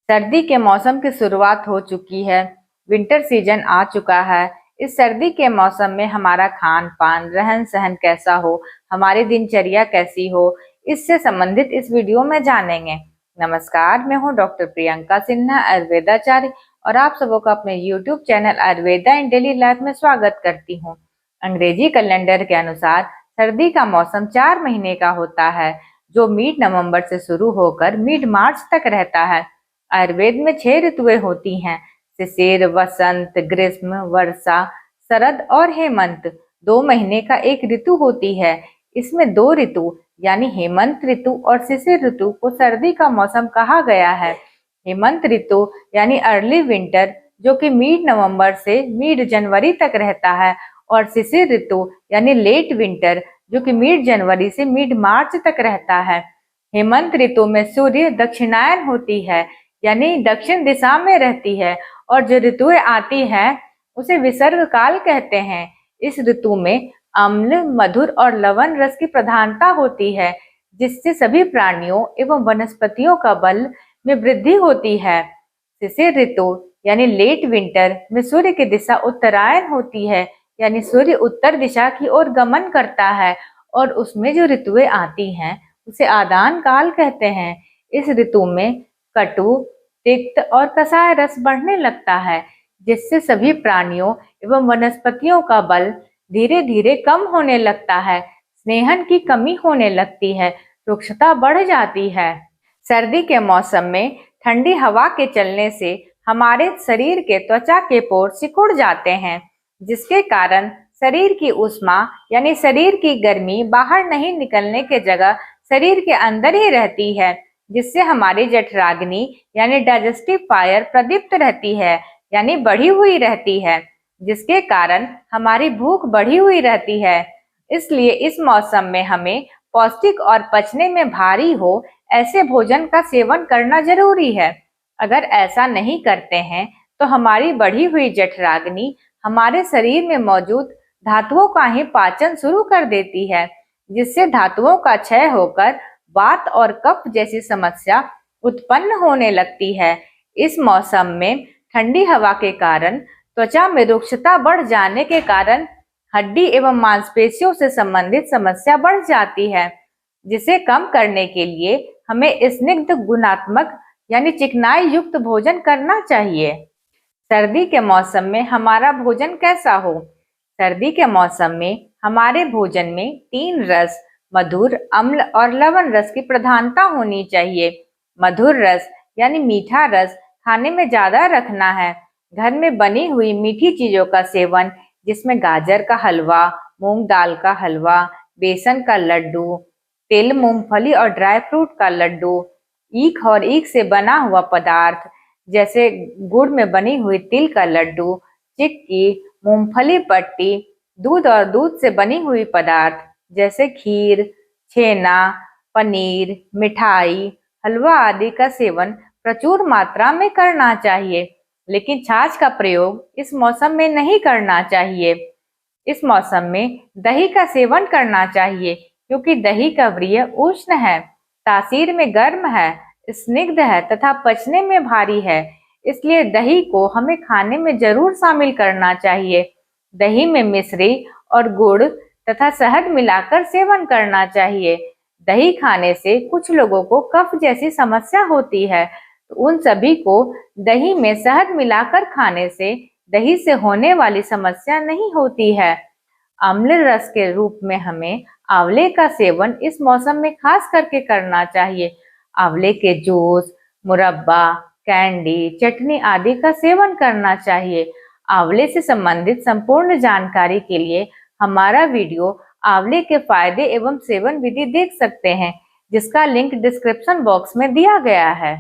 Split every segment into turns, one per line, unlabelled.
सर्दी के मौसम की शुरुआत हो चुकी है। विंटर सीजन आ चुका है। इस सर्दी के मौसम में हमारा खान पान रहन सहन कैसा हो, हमारी दिनचर्या कैसी हो, इससे संबंधित इस वीडियो में जानेंगे। नमस्कार, मैं हूं डॉक्टर प्रियंका सिन्हा, आयुर्वेदाचार्य, और आप सबों का अपने यूट्यूब चैनल आयुर्वेदा इन डेली लाइफ में स्वागत करती हूं। अंग्रेजी कैलेंडर के अनुसार सर्दी का मौसम 4 महीने का होता है, जो मिड नवंबर से शुरू होकर मिड मार्च तक रहता है। आयुर्वेद में 6 ऋतुएं होती हैं: शिशिर, वसंत, ग्रीष्म, वर्षा, शरद और हेमंत। 2 महीने का एक ऋतु होती है। इसमें 2 ऋतु यानी हेमंत ऋतु और शिशिर ऋतु को सर्दी का मौसम कहा गया है। हेमंत ऋतु यानी अर्ली विंटर, जो कि मिड नवंबर से मिड जनवरी तक रहता है, और शिशिर ऋतु यानी लेट विंटर, जो कि मिड जनवरी से मिड मार्च तक रहता है। हेमंत ऋतु में सूर्य दक्षिणायन होती है, यानी दक्षिण दिशा में रहती है, और जो ऋतुएं आती हैं उसे विसर्ग काल कहते हैं। इस ऋतु में अम्ल, मधुर और लवण रस की प्रधानता होती है, जिससे सभी प्राणियों एवं वनस्पतियों का बल में वृद्धि होती है। शिशिर ऋतु यानी लेट विंटर में सूर्य की दिशा उत्तरायण होती है, यानी सूर्य उत्तर दिशा की ओर गमन करता है, और उसमें जो ऋतुएं आती हैं उसे आदान काल कहते हैं। इस ऋतु में कटु, तिक्त और कसाय रस बढ़ने लगता है, जिससे सभी प्राणियों एवं वनस्पतियों का बल धीरे धीरे कम होने लगता है। स्नेहन की कमी होने लगती है, रुक्षता बढ़ जाती है। सर्दी के मौसम में ठंडी हवा के चलने से हमारे शरीर के त्वचा के पोर सिकुड़ जाते हैं, जिसके कारण शरीर की ऊष्मा यानी शरीर की गर्मी बाहर नहीं निकलने के जगह शरीर के अंदर ही रहती है, जिससे हमारी जठराग्नि यानी डाइजेस्टिव फायर प्रदीप्त रहती है, यानी बढ़ी हुई रहती है, जिसके कारण हमारी भूख बढ़ी हुई रहती है। इसलिए इस मौसम में हमें पौष्टिक और पचने में भारी हो ऐसे भोजन का सेवन करना जरूरी है। अगर ऐसा नहीं करते हैं तो हमारी बढ़ी हुई जठराग्नि हमारे शरीर में मौजूद धातुओं का ही पाचन शुरू कर देती है, जिससे धातुओं का क्षय होकर वात और कफ जैसी समस्या उत्पन्न होने लगती है। इस मौसम में ठंडी हवा के कारण त्वचा में रुक्षता बढ़ जाने के कारण हड्डी एवं मांसपेशियों से संबंधित समस्या बढ़ जाती है, जिसे कम करने के लिए हमें स्निग्ध गुणात्मक यानी चिकनाई युक्त भोजन करना चाहिए। सर्दी के मौसम में हमारा भोजन कैसा हो? सर्दी के मौसम में हमारे भोजन में 3 रस मधुर, अम्ल और लवण रस की प्रधानता होनी चाहिए। मधुर रस यानी मीठा रस खाने में ज्यादा रखना है। घर में बनी हुई मीठी चीजों का सेवन, जिसमें गाजर का हलवा, मूंग दाल का हलवा, बेसन का लड्डू, तिल, मूंगफली और ड्राई फ्रूट का लड्डू, ईख और ईख से बना हुआ पदार्थ जैसे गुड़ में बनी हुई तिल का लड्डू, चिक्की, मूंगफली पट्टी, दूध और दूध से बनी हुई पदार्थ जैसे खीर, छेना, पनीर, मिठाई, हलवा आदि का सेवन प्रचुर मात्रा में करना चाहिए। लेकिन छाछ का प्रयोग इस मौसम में नहीं करना चाहिए। इस मौसम में दही का सेवन करना चाहिए, क्योंकि दही का व्रिय उष्ण है, तासीर में गर्म है, स्निग्ध है तथा पचने में भारी है। इसलिए दही को हमें खाने में जरूर शामिल करना चाहिए। दही में मिश्री और गुड़ तथा शहद मिलाकर सेवन करना चाहिए। दही खाने से कुछ लोगों को कफ जैसी समस्या होती है, तो उन सभी को दही में शहद मिलाकर खाने से दही से होने वाली समस्या नहीं होती है। अम्ल रस के रूप में हमें आंवले का सेवन इस मौसम में खास करके करना चाहिए। आंवले के जूस, मुरब्बा, कैंडी, चटनी आदि का सेवन करना चाहिए। आंवले से संबंधित संपूर्ण जानकारी के लिए हमारा वीडियो आंवले के फायदे एवं सेवन विधि देख सकते हैं, जिसका लिंक डिस्क्रिप्शन बॉक्स में दिया गया है।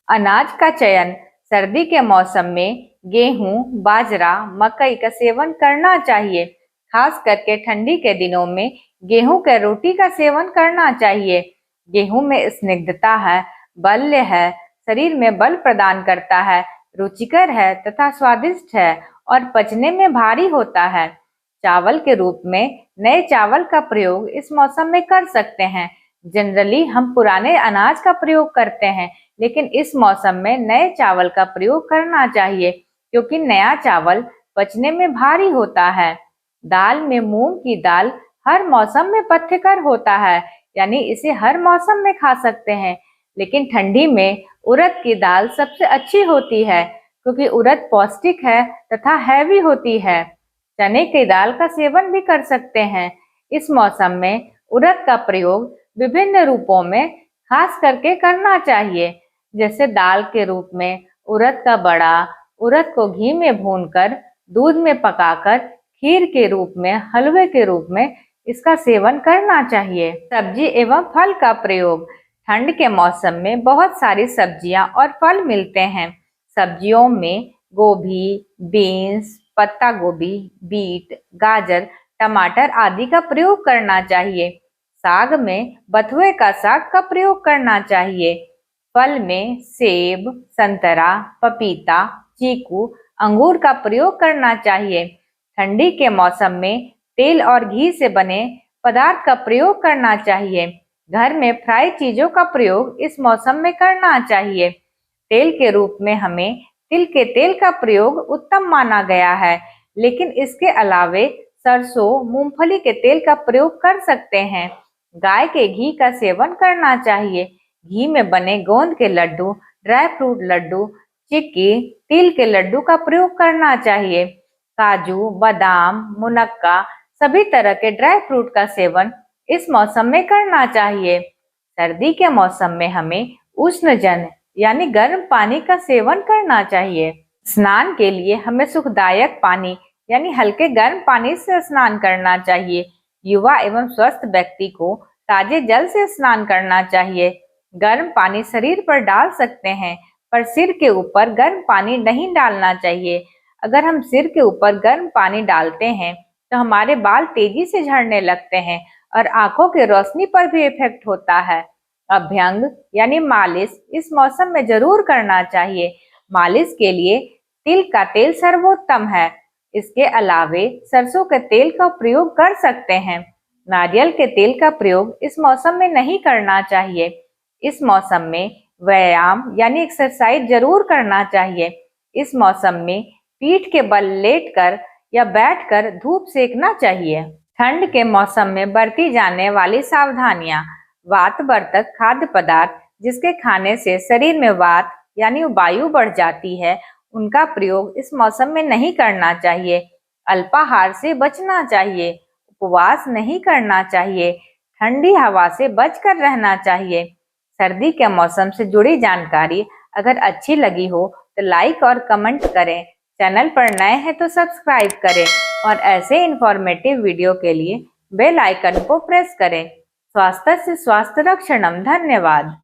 अनाज का चयन सर्दी के मौसम में गेहूं, बाजरा, मकई का सेवन करना चाहिए। खास करके ठंडी के दिनों में गेहूं के रोटी का सेवन करना चाहिए। गेहूं में स्निग्धता है, बल्य है, शरीर में बल प्रदान करता है, रुचिकर है तथा स्वादिष्ट है और पचने में भारी होता है। चावल के रूप में नए चावल का प्रयोग इस मौसम में कर सकते हैं। जनरली हम पुराने अनाज का प्रयोग करते हैं, लेकिन इस मौसम में नए चावल का प्रयोग करना चाहिए क्योंकि नया चावल पचने में भारी होता है। दाल में मूंग की दाल हर मौसम में पथ्यकर होता है, यानी इसे हर मौसम में खा सकते हैं। लेकिन ठंडी में उड़द की दाल सबसे अच्छी होती है क्योंकि उड़द पौष्टिक है तथा हैवी होती है। चने की दाल का सेवन भी कर सकते हैं। इस मौसम में उड़द का प्रयोग विभिन्न रूपों में खास करके करना चाहिए, जैसे दाल के रूप में उड़द का बड़ा, उड़द को घी में भूनकर दूध में पकाकर खीर के रूप में, हलवे के रूप में इसका सेवन करना चाहिए। सब्जी एवं फल का प्रयोग। ठंड के मौसम में बहुत सारी सब्जियां और फल मिलते हैं। सब्जियों में गोभी, बीन्स, पत्ता गोभी, बीट, गाजर, टमाटर आदि का प्रयोग करना चाहिए। साग में बथुए का साग का प्रयोग करना चाहिए। फल में सेब, संतरा, पपीता, चीकू, अंगूर का प्रयोग करना चाहिए। ठंडी के मौसम में तेल और घी से बने पदार्थ का प्रयोग करना चाहिए। घर में फ्राई चीजों का प्रयोग इस मौसम में करना चाहिए। तेल के रूप में हमें तिल के तेल का प्रयोग उत्तम माना गया है, लेकिन इसके अलावे सरसों, मूंगफली के तेल का प्रयोग कर सकते हैं। गाय के घी का सेवन करना चाहिए। घी में बने गोंद के लड्डू, ड्राई फ्रूट लड्डू, चिक्की, तिल के लड्डू का प्रयोग करना चाहिए। काजू, बादाम, मुनक्का सभी तरह के ड्राई फ्रूट का सेवन इस मौसम में करना चाहिए। सर्दी के मौसम में हमें उष्ण जल यानी गर्म पानी का सेवन करना चाहिए। स्नान के लिए हमें सुखदायक पानी यानी हल्के गर्म पानी से स्नान करना चाहिए। युवा एवं स्वस्थ व्यक्ति को ताजे जल से स्नान करना चाहिए। गर्म पानी शरीर पर डाल सकते हैं, पर सिर के ऊपर गर्म पानी नहीं डालना चाहिए। अगर हम सिर के ऊपर गर्म पानी डालते हैं तो हमारे बाल तेजी से झड़ने लगते हैं और आंखों की रोशनी पर भी इफेक्ट होता है। अभ्यंग यानी मालिश इस मौसम में जरूर करना चाहिए। मालिश के लिए तिल का तेल सर्वोत्तम है। इसके अलावे सरसों के तेल का प्रयोग कर सकते हैं। नारियल के तेल का प्रयोग इस मौसम में नहीं करना चाहिए। इस मौसम में व्यायाम यानी एक्सरसाइज जरूर करना चाहिए। इस मौसम में पीठ के बल लेटकर या बैठकर धूप सेकना चाहिए। ठंड के मौसम में बरती जाने वाली सावधानियां। वातवर्धक खाद्य पदार्थ जिसके खाने से शरीर में वात यानी वायु बढ़ जाती है, उनका प्रयोग इस मौसम में नहीं करना चाहिए। अल्पाहार से बचना चाहिए। उपवास नहीं करना चाहिए। ठंडी हवा से बचकर रहना चाहिए। सर्दी के मौसम से जुड़ी जानकारी अगर अच्छी लगी हो तो लाइक और कमेंट करें। चैनल पर नए हैं तो सब्सक्राइब करें और ऐसे इंफॉर्मेटिव वीडियो के लिए बेल आइकन को प्रेस करें। स्वास्थ्य से स्वास्थ्य रक्षणम। धन्यवाद।